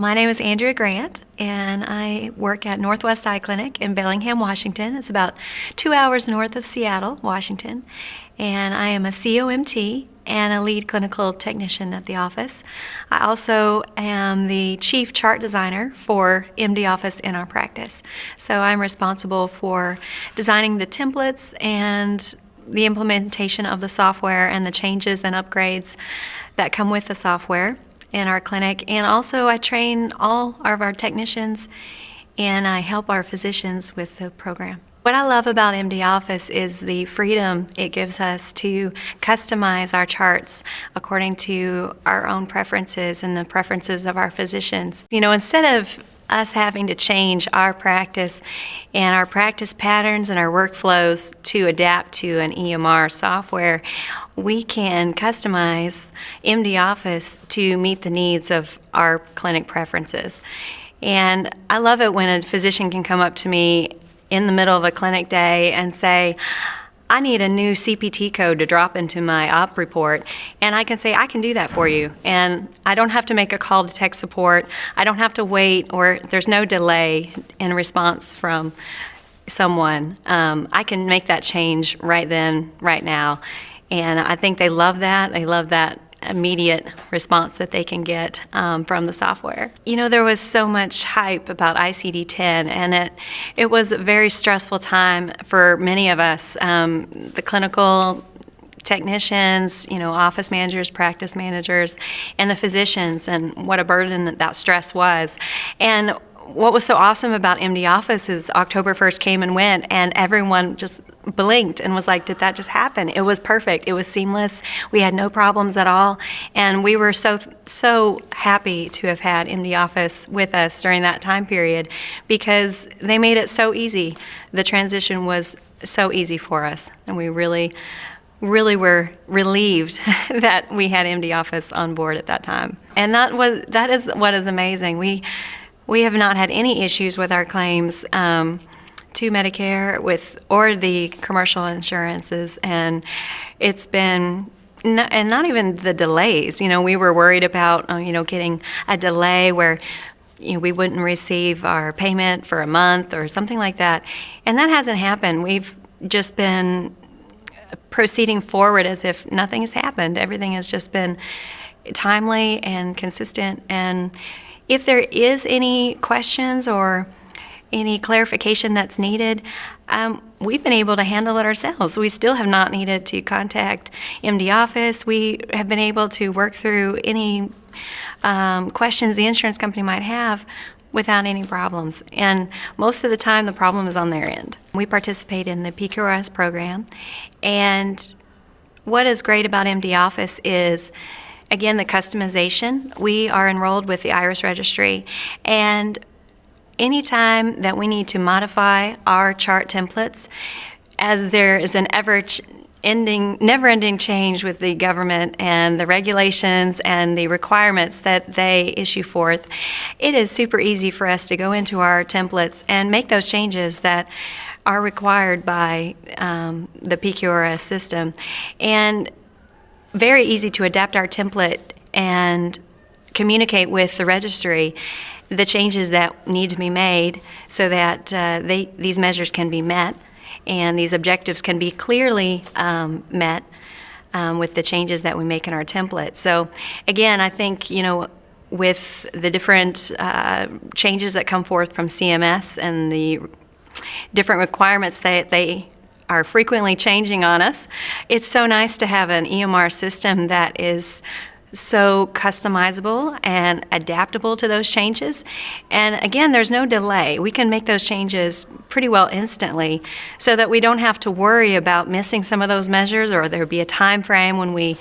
My name is Andrea Grant, and I work at Northwest Eye Clinic in Bellingham, Washington. It's about 2 hours north of Seattle, Washington. And I am a COMT and a lead clinical technician at the office. I also am the chief chart designer for MD Office in our practice. So I'm responsible for designing the templates and the implementation of the software and the changes and upgrades that come with the software in our clinic. And also I train all of our technicians and I help our physicians with the program. What I love about MD Office is the freedom it gives us to customize our charts according to our own preferences and the preferences of our physicians. Instead of us having to change our practice and our practice patterns and our workflows to adapt to an EMR software, we can customize MD Office to meet the needs of our clinic preferences. And I love it when a physician can come up to me in the middle of a clinic day and say, I need a new CPT code to drop into my op report, and I can say, I can do that for you. And I don't have to make a call to tech support. I don't have to wait, or there's no delay in response from someone. I can make that change right then, right now. And I think they love that. They love that immediate response that they can get from the software. There was so much hype about ICD-10, and it was a very stressful time for many of us, the clinical technicians, office managers, practice managers, and the physicians, and what a burden that stress was. And what was so awesome about MD Office is October 1st came and went, and everyone just blinked and was like, did that just happen? It was perfect. It was seamless. We had no problems at all. And we were so happy to have had MD Office with us during that time period because they made it so easy. The transition was so easy for us, and we really were relieved that we had MD Office on board at that time. And that is what is amazing. We have not had any issues with our claims to Medicare or the commercial insurances, and it's been and not even the delays. We were worried about getting a delay where we wouldn't receive our payment for a month or something like that, and that hasn't happened. We've just been proceeding forward as if nothing has happened. Everything has just been timely and consistent. And if there is any questions or any clarification that's needed, we've been able to handle it ourselves. We still have not needed to contact MD Office. We have been able to work through any questions the insurance company might have without any problems. And most of the time, the problem is on their end. We participate in the PQRS program, and what is great about MD Office is, again, the customization. We are enrolled with the IRIS registry, and anytime that we need to modify our chart templates, as there is an never-ending change with the government and the regulations and the requirements that they issue forth, it is super easy for us to go into our templates and make those changes that are required by the PQRS system. And very easy to adapt our template and communicate with the registry the changes that need to be made so that these measures can be met and these objectives can be clearly met with the changes that we make in our template. So again, I think, with the different changes that come forth from CMS and the different requirements that they are frequently changing on us, it's so nice to have an EMR system that is so customizable and adaptable to those changes. And again, there's no delay. We can make those changes pretty well instantly so that we don't have to worry about missing some of those measures, or there'll be a time frame when we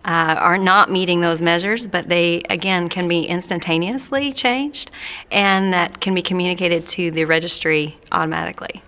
are not meeting those measures, but they, again, can be instantaneously changed, and that can be communicated to the registry automatically.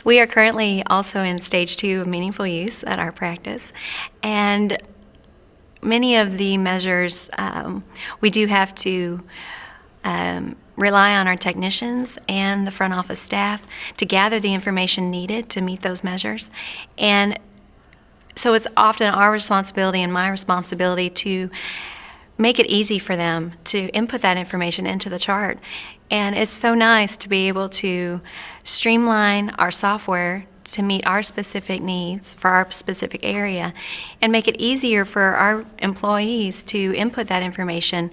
We are currently also in stage 2 of meaningful use at our practice, and many of the measures we do have to rely on our technicians and the front office staff to gather the information needed to meet those measures. And so it's often our responsibility and my responsibility to make it easy for them to input that information into the chart. And it's so nice to be able to streamline our software to meet our specific needs for our specific area and make it easier for our employees to input that information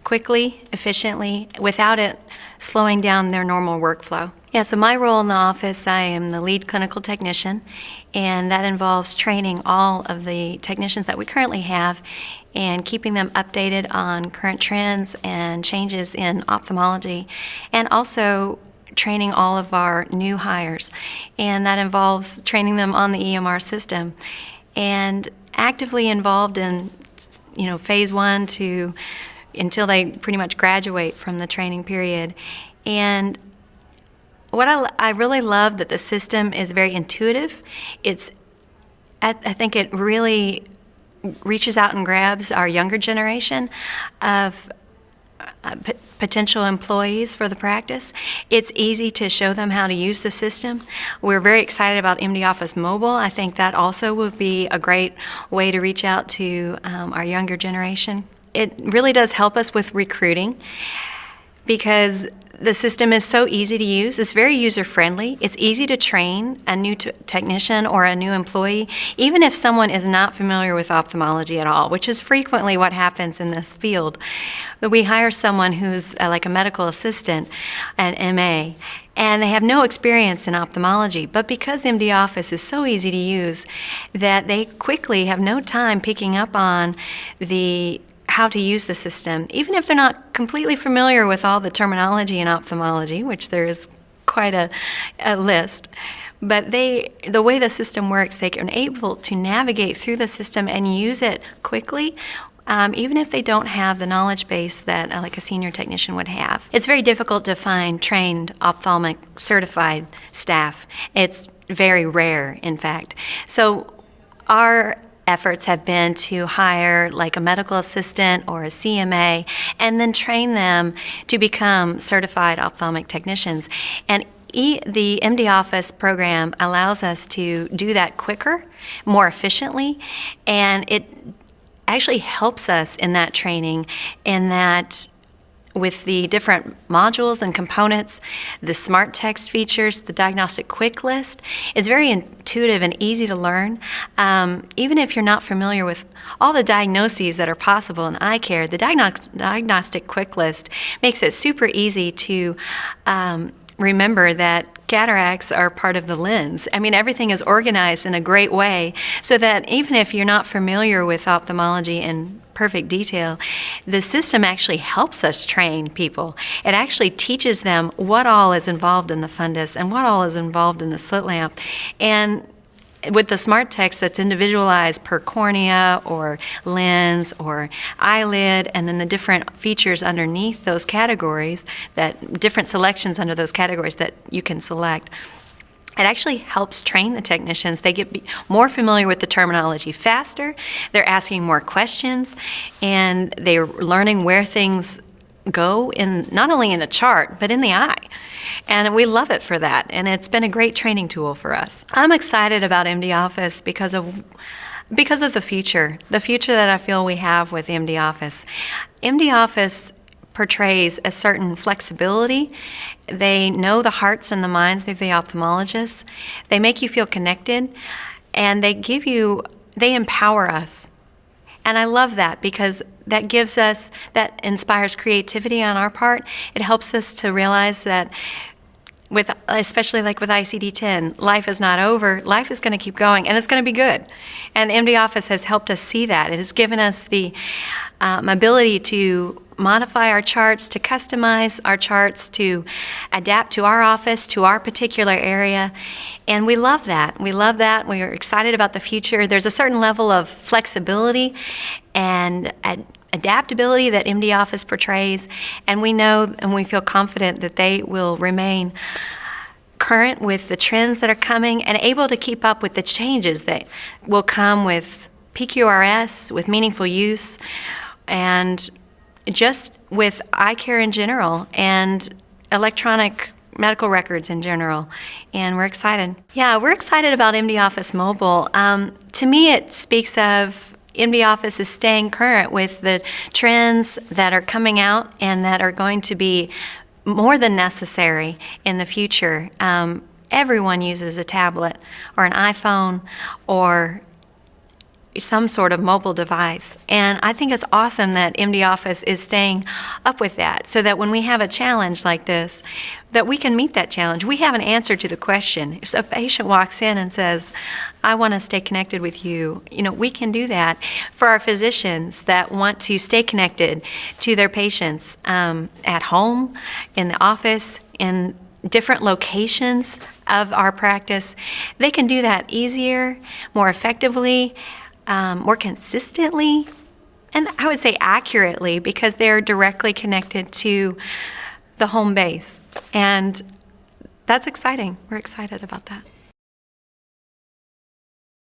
quickly, efficiently, without it slowing down their normal workflow. Yeah, so my role in the office, I am the lead clinical technician, and that involves training all of the technicians that we currently have and keeping them updated on current trends and changes in ophthalmology, and also training all of our new hires. And that involves training them on the EMR system and actively involved in, phase 1 to until they pretty much graduate from the training period. And what I really love that the system is very intuitive. I think it really reaches out and grabs our younger generation of potential employees for the practice. It's easy to show them how to use the system. We're very excited about MD Office Mobile. I think that also would be a great way to reach out to our younger generation. It really does help us with recruiting because the system is so easy to use. It's very user-friendly. It's easy to train a new technician or a new employee, even if someone is not familiar with ophthalmology at all, which is frequently what happens in this field. We hire someone who's like a medical assistant, an MA, and they have no experience in ophthalmology, but because MD Office is so easy to use that they quickly have no time picking up on how to use the system, even if they're not completely familiar with all the terminology in ophthalmology, which there is quite a list. But the way the system works, they are able to navigate through the system and use it quickly, even if they don't have the knowledge base that like a senior technician would have. It's very difficult to find trained ophthalmic certified staff. It's very rare, in fact. So our efforts have been to hire like a medical assistant or a CMA and then train them to become certified ophthalmic technicians. And the MD Office program allows us to do that quicker, more efficiently, and it actually helps us in that training in that with the different modules and components, the smart text features, the diagnostic quick list. It's very intuitive and easy to learn. Even if you're not familiar with all the diagnoses that are possible in eye care, the diagnostic quick list makes it super easy to remember that cataracts are part of the lens. I mean, everything is organized in a great way so that even if you're not familiar with ophthalmology in perfect detail, the system actually helps us train people. It actually teaches them what all is involved in the fundus and what all is involved in the slit lamp. And with the smart text that's individualized per cornea or lens or eyelid, and then the different features underneath those categories, that different selections under those categories that you can select, it actually helps train the technicians. They get more familiar with the terminology faster, they're asking more questions, and they're learning where things go in not only in the chart but in the eye. And we love it for that, and it's been a great training tool for us. I'm excited about MD Office because of the future that I feel we have with MD Office. MD Office portrays a certain flexibility. They know the hearts and the minds of the ophthalmologists. They make you feel connected, and they empower us. And I love that because that inspires creativity on our part. It helps us to realize that especially like with ICD-10, life is not over, life is going to keep going, and it's going to be good. And MD Office has helped us see that. It has given us the ability to modify our charts, to customize our charts, to adapt to our office, to our particular area, and we love that. We are excited about the future. There's a certain level of flexibility and adaptability that MD Office portrays, and we know and we feel confident that they will remain current with the trends that are coming and able to keep up with the changes that will come with PQRS, with meaningful use, and just with eye care in general and electronic medical records in general. And we're excited. Yeah, we're excited about MD Office Mobile. To me, it speaks of MD Office is staying current with the trends that are coming out and that are going to be more than necessary in the future. Everyone uses a tablet or an iPhone or some sort of mobile device. And I think it's awesome that MD Office is staying up with that, so that when we have a challenge like this, that we can meet that challenge. We have an answer to the question. If a patient walks in and says, I want to stay connected with you, we can do that. For our physicians that want to stay connected to their patients at home, in the office, in different locations of our practice, they can do that easier, more effectively, more consistently, and I would say accurately, because they're directly connected to the home base. And that's exciting. We're excited about that.